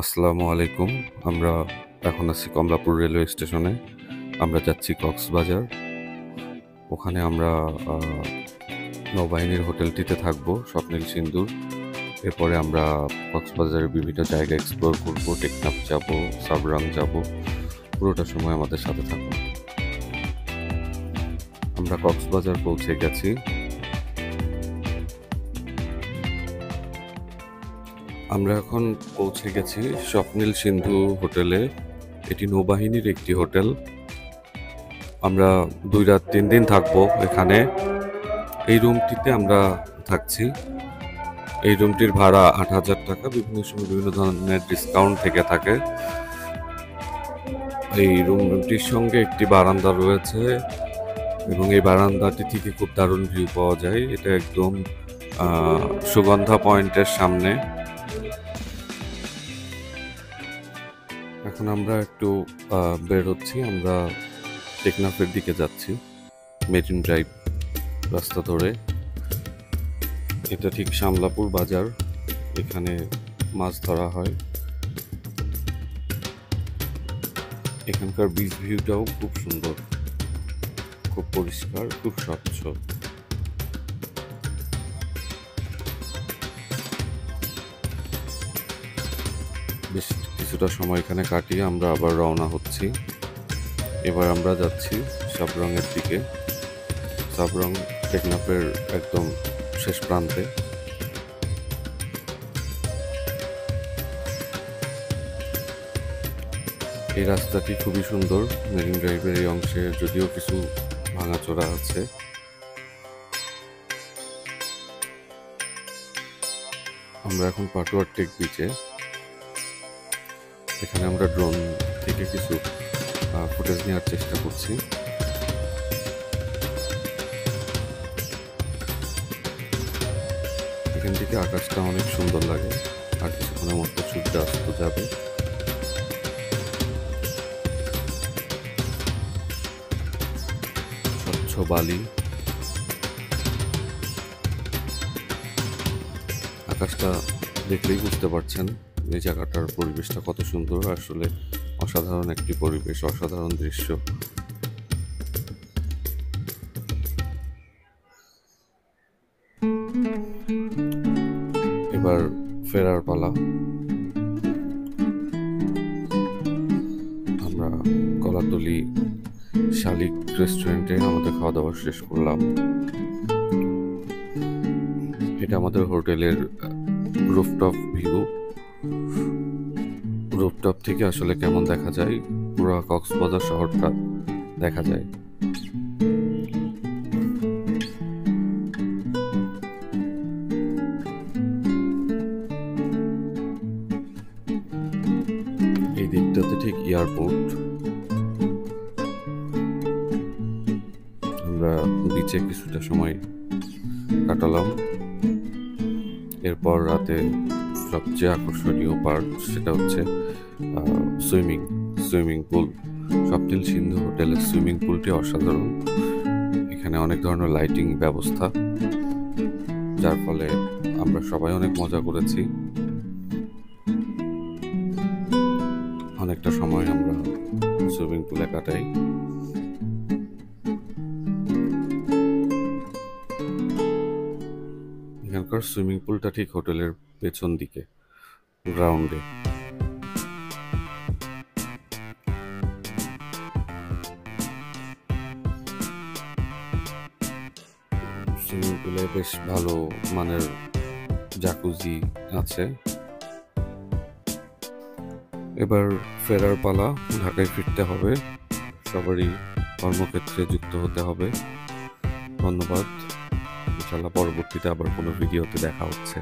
আসসালামু আলাইকুম। আমরা এখন আছি কমলাপুর রেলওয়ে স্টেশনে। আমরা যাচ্ছি কক্সবাজার। ওখানে আমরা নৌবাহিনীর হোটেলটিতে থাকবো, স্বপ্নিল সিন্দুর। এরপরে আমরা কক্সবাজারের বিভিন্ন জায়গা এক্সপ্লোর করব, টেকনাফ যাব, সাবরাং যাব। পুরোটা সময় আমাদের সাথে থাকুন। আমরা কক্সবাজার পৌঁছে গেছি। আমরা এখন পৌঁছে গেছি স্বপ্নিল সিন্ধু হোটেলে। এটি নৌবাহিনীর একটি হোটেল। আমরা 2 রাত 3 দিন থাকবো এখানে। এই রুমটিতে আমরা থাকছি। এই রুমটির ভাড়া 8,000 টাকা। বিভিন্ন সময় বিভিন্ন ধরনের ডিসকাউন্ট থেকে থাকে। এই রুমটির সঙ্গে একটি বারান্দা রয়েছে এবং এই বারান্দাটি থেকে খুব দারুণ ভিউ পাওয়া যায়। এটা একদম সুগন্ধা পয়েন্টের সামনে। এখন আমরা একটু বের হচ্ছি। আমরা টেকনাফের দিকে যাচ্ছি, মেরিন ড্রাইভ রাস্তা ধরে। এটা ঠিক শামলাপুর বাজার, এখানে মাছ ধরা হয়। এখানকার বিচ ভিউটাও খুব সুন্দর, খুব পরিষ্কার, খুব স্বচ্ছ। বেশ কিছুটা সময় এখানে কাটিয়ে আমরা আবার রওনা হচ্ছি। এবার আমরা যাচ্ছি সাবরংয়ের দিকে। সাবরং টেকনাফের একদম শেষ প্রান্তে। এই রাস্তাটি খুবই সুন্দর। মেরিন ড্রাইভের এই অংশে যদিও কিছু ভাঙাচোরা আছে। আমরা এখন পাটুয়ার টেক বিচে। এখানে আমরা ড্রোন থেকে কিছু ফুটেজ নেওয়ার চেষ্টা করছি। এখান থেকে আকাশটা অনেক সুন্দর লাগে। আর কিছুক্ষণের মধ্যে সূর্য অস্ত যাবে। স্বচ্ছ বালি, আকাশটা দেখলেই বুঝতে পারছেন এই জায়গাটার পরিবেশটা কত সুন্দর। আসলে অসাধারণ একটি পরিবেশ, অসাধারণ দৃশ্য। এবার ফেরার পালা। আমরা কলাতলি শালিক রেস্টুরেন্টে আমাদের খাওয়া দাওয়া শেষ করলাম। এটা আমাদের হোটেলের রুফটপ ভিউ। রুফটপ থেকে আসলে কেমন দেখা যায়, পুরো কক্সবাজার শহরটা দেখা যায়। এই দিকটাতে ঠিক এয়ারপোর্ট। আমরা বিচে কিছুটা সময় কাটালাম। এরপর রাতে সবচেয়ে আকর্ষণীয় পার্ট, সেটা হচ্ছে সুইমিং পুল। স্বপ্নিল সিন্ধু হোটেলের সুইমিং পুলটি অসাধারণ। এখানে অনেক ধরনের লাইটিং ব্যবস্থা, যার ফলে আমরা সবাই অনেক মজা করেছি। অনেকটা সময় আমরা সুইমিং পুলে কাটাই। এখানকার সুইমিং পুলটা ঠিক হোটেলের পেছন দিকে, গ্রাউন্ডে। সুইমিং পুলে বেশ ভালো মানের জাকুজি আছে। এবার ফেরার পালা। ঢাকায় ফিরতে হবে, সবারই কর্মক্ষেত্রে যুক্ত হতে হবে। ধন্যবাদ। ইনশাআল্লাহ পরবর্তীতে আবার কোনো ভিডিওতে দেখা হচ্ছে।